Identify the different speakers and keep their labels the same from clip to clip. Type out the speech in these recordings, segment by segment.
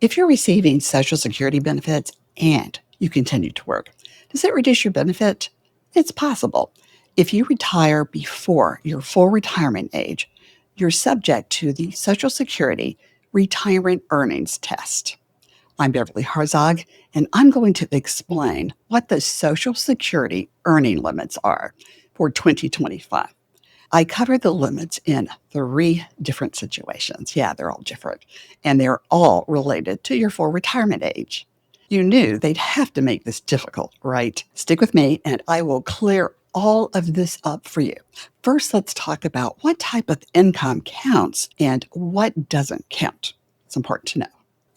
Speaker 1: If you're receiving Social Security benefits and you continue to work, does it reduce your benefit? It's possible. If you retire before your full retirement age, you're subject to the Social Security Retirement Earnings Test. I'm Beverly Harzog, and I'm going to explain what the Social Security earning limits are for 2025. I cover the limits in 3 different situations. Yeah, they're all different, and they're all related to your full retirement age. You knew they'd have to make this difficult, right? Stick with me, and I will clear all of this up for you. First, let's talk about what type of income counts and what doesn't count. It's important to know.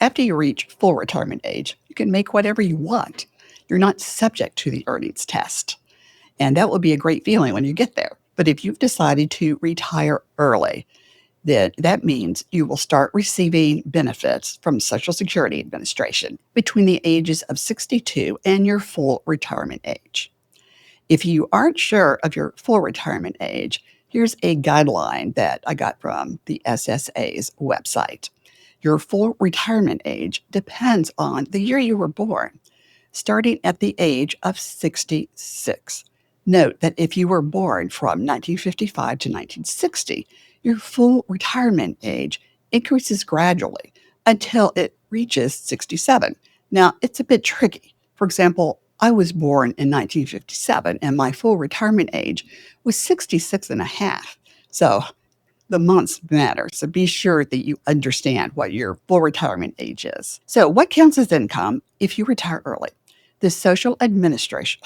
Speaker 1: After you reach full retirement age, you can make whatever you want. You're not subject to the earnings test. And that will be a great feeling when you get there. But if you've decided to retire early, then that means you will start receiving benefits from Social Security Administration between the ages of 62 and your full retirement age. If you aren't sure of your full retirement age, here's a guideline that I got from the SSA's website. Your full retirement age depends on the year you were born, starting at the age of 66. Note that if you were born from 1955 to 1960, your full retirement age increases gradually until it reaches 67. Now, it's a bit tricky. For example, I was born in 1957 and my full retirement age was 66 and a half. So the months matter. So be sure that you understand what your full retirement age is. So, what counts as income if you retire early? The Social Administration,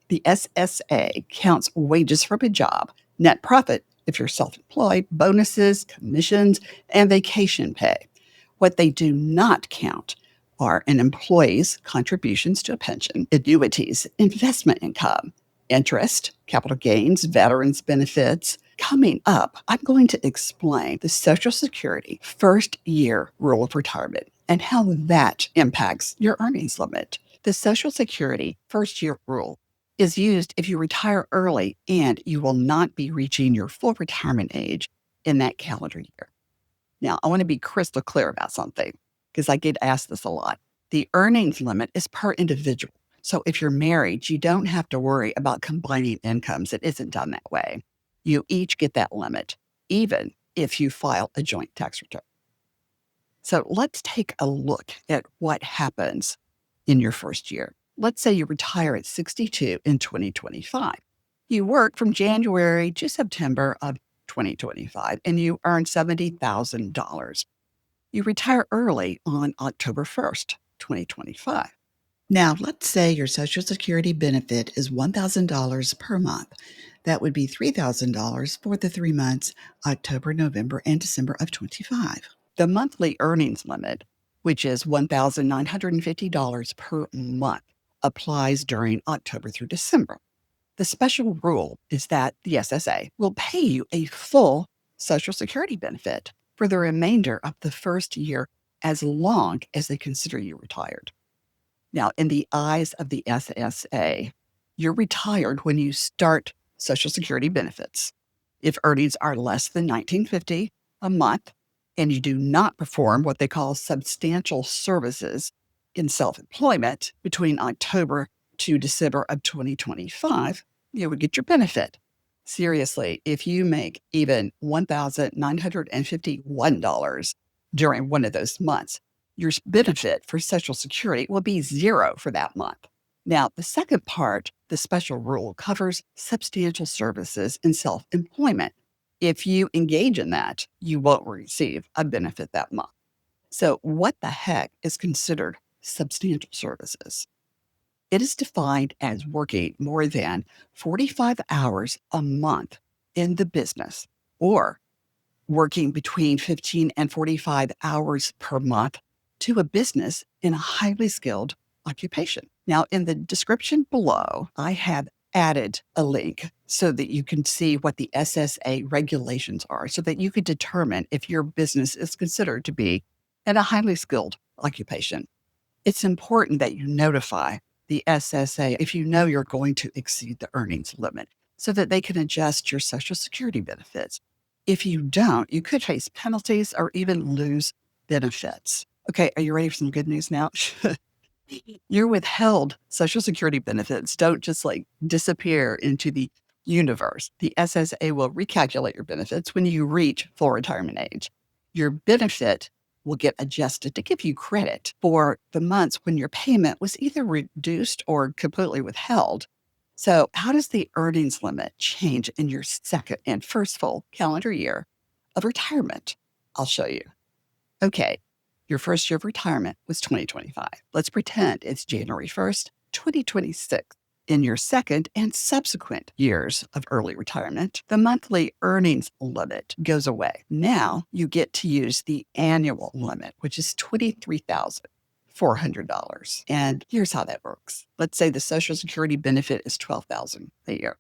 Speaker 1: the SSA, counts wages from a job, net profit if you're self-employed, bonuses, commissions, and vacation pay. What they do not count are an employee's contributions to a pension, annuities, investment income, interest, capital gains, veterans benefits. Coming up, I'm going to explain the Social Security first year rule of retirement and how that impacts your earnings limit. The Social Security first year rule is used if you retire early and you will not be reaching your full retirement age in that calendar year. Now, I want to be crystal clear about something because I get asked this a lot. The earnings limit is per individual. So if you're married, you don't have to worry about combining incomes. It isn't done that way. You each get that limit, even if you file a joint tax return. So let's take a look at what happens in your first year. Let's say you retire at 62 in 2025. You work from January to September of 2025 and you earn $70,000. You retire early on October 1st, 2025. Now, let's say your Social Security benefit is $1,000 per month. That would be $3,000 for the 3 months, October, November, and December of 25. The monthly earnings limit, which is $1,950 per month, applies during October through December. The special rule is that the SSA will pay you a full Social Security benefit for the remainder of the first year as long as they consider you retired. Now, in the eyes of the SSA, you're retired when you start Social Security benefits. If earnings are less than $1,950 a month and you do not perform what they call substantial services in self-employment between October to December of 2025, you would get your benefit. Seriously, if you make even $1,951 during one of those months, your benefit for Social Security will be zero for that month. Now, the second part, the special rule, covers substantial services in self-employment. If you engage in that, you won't receive a benefit that month. So what the heck is considered substantial services? It is defined as working more than 45 hours a month in the business or working between 15 and 45 hours per month to a business in a highly skilled occupation. Now, in the description below, I have added a link so that you can see what the SSA regulations are so that you can determine if your business is considered to be in a highly skilled occupation. It's important that you notify the SSA if you know you're going to exceed the earnings limit so that they can adjust your Social Security benefits. If you don't, you could face penalties or even lose benefits. Okay, are you ready for some good news now? Your withheld Social Security benefits don't just like disappear into the universe. The SSA will recalculate your benefits when you reach full retirement age. Your benefit will get adjusted to give you credit for the months when your payment was either reduced or completely withheld. So, how does the earnings limit change in your second and first full calendar year of retirement? I'll show you. Okay, your first year of retirement was 2025. Let's pretend it's January 1st, 2026. In your second and subsequent years of early retirement, the monthly earnings limit goes away. Now you get to use the annual limit, which is $23,400. And here's how that works. Let's say the Social Security benefit is $12,000 a year.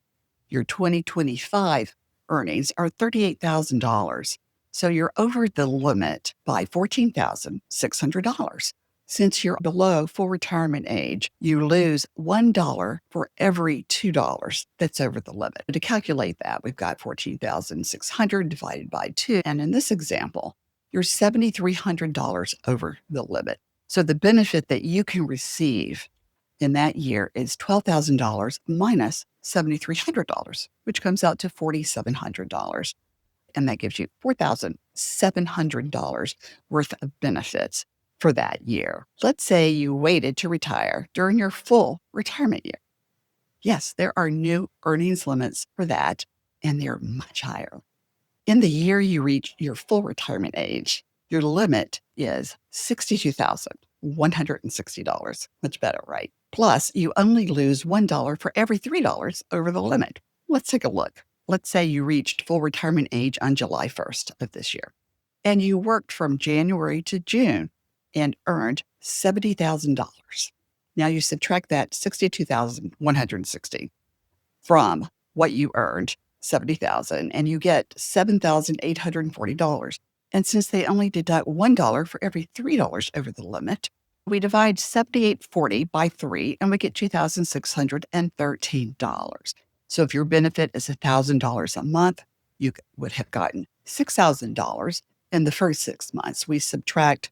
Speaker 1: Your 2025 earnings are $38,000. So you're over the limit by $14,600. Since you're below full retirement age, you lose $1 for every $2 that's over the limit. To calculate that, we've got 14,600 divided by 2. And in this example, you're $7,300 over the limit. So the benefit that you can receive in that year is $12,000 minus $7,300, which comes out to $4,700. And that gives you $4,700 worth of benefits for that year. Let's say you waited to retire during your full retirement year. Yes, there are new earnings limits for that, and they're much higher. In the year you reach your full retirement age, your limit is $62,160. Much better, right? Plus, you only lose $1 for every $3 over the limit. Let's take a look. Let's say you reached full retirement age on July 1st of this year, and you worked from January to June and earned $70,000. Now you subtract that 62,160 from what you earned, 70,000, and you get $7,840. And since they only deduct $1 for every $3 over the limit, we divide 7,840 by 3 and we get $2,613. So if your benefit is $1,000 a month, you would have gotten $6,000 in the first 6 months. We subtract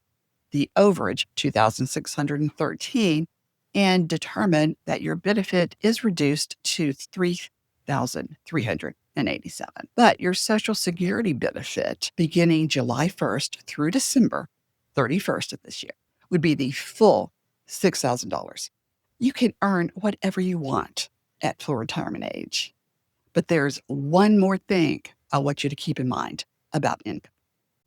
Speaker 1: the overage, 2,613, and determine that your benefit is reduced to 3,387. But your Social Security benefit beginning July 1st through December 31st of this year would be the full $6,000. You can earn whatever you want at full retirement age. But there's one more thing I want you to keep in mind about income.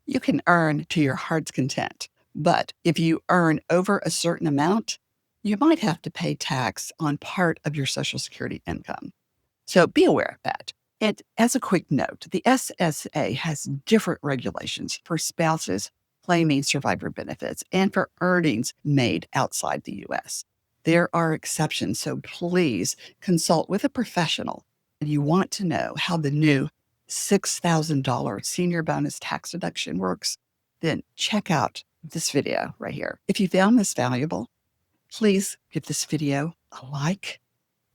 Speaker 1: You can earn to your heart's content, but if you earn over a certain amount, you might have to pay tax on part of your Social Security income. So be aware of that. And as a quick note, the SSA has different regulations for spouses claiming survivor benefits and for earnings made outside the U.S. There are exceptions, so please consult with a professional. If you want to know how the new $6,000 senior bonus tax deduction works, then check out this video right here. If you found this valuable, please give this video a like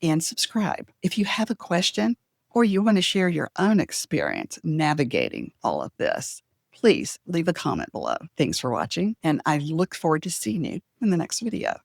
Speaker 1: and subscribe. If you have a question or you want to share your own experience navigating all of this, please leave a comment below. Thanks for watching, and I look forward to seeing you in the next video.